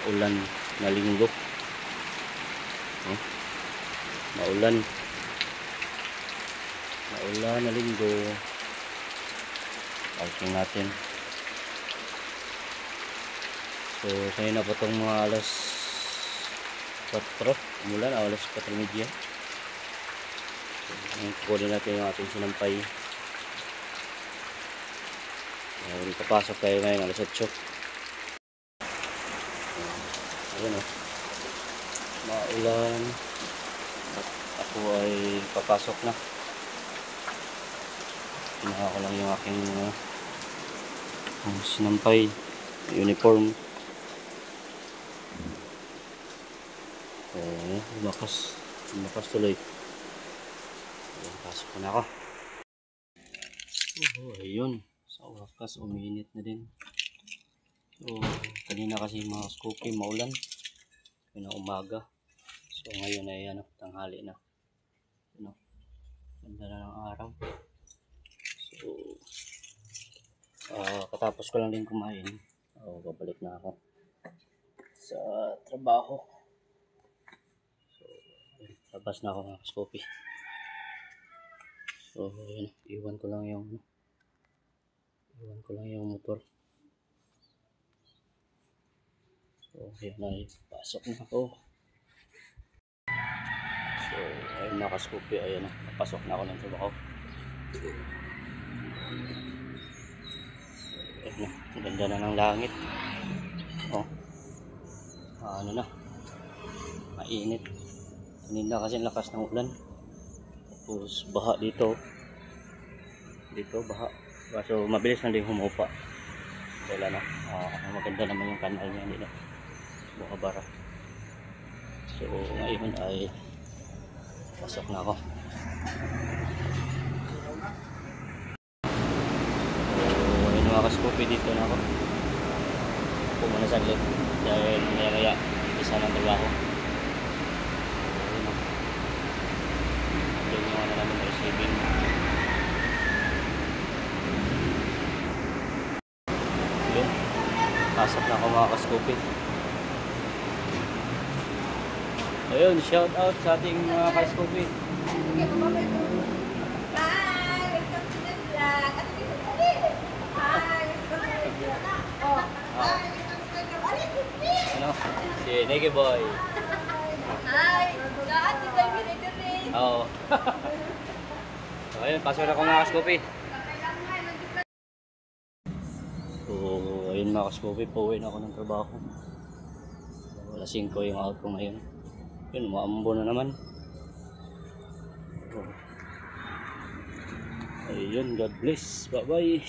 maulan na linggo. Maulan na linggo. Parking natin. So kanina pa itong mga alas 4 umulan, alas 4:30. Kukunin natin yung ating sinampay. Papasok tayo ngayon alas 8. Ayan maulan at ako ay papasok na. Kinuha ko lang yung aking sinampay, uniform. Lumakas tuloy. Ayan, pasok ko na ako. Ayun, sa wakas uminit na din. So kanina kasi mga Scoopy maulan na umaga. So ngayon ay tanghali na. Ganda na ng araw. So katapos ko lang din kumain. Babalik na ako sa trabaho. So labas na ako mga Scoopy. So yun, iwan ko lang yung motor. So yan ay pasok na ako. So ayun mga Scoopy, ayun napasok na ako ng trabaho. Ayun na, ganda na ng langit. Mainit. Kanina kasi lakas ng ulan. Tapos baha dito baha. So mabilis na din humupa. Wala na. Maganda naman yung kanal niya dito. Bukabara. So ngayon ay pasok na ako. So ayun mga Scoopy, dito na ako. Muna saglit dahil maya isa ng trabaho. Ayun yung namin receiving. Ayun, pasok na ako mga Scoopy. Ayun, shout out sa ating mga Scoopy. Si Negi Boy. Hi! Lahat di tayo binigyan. Oo. So ayun, pasok na ako mga Scoopy. So ayun mga Scoopy, pauwi na ako ng trabaho. Alas 5 yung out ko ngayon. Yun, maambo na naman. Ayun, God bless. Bye bye.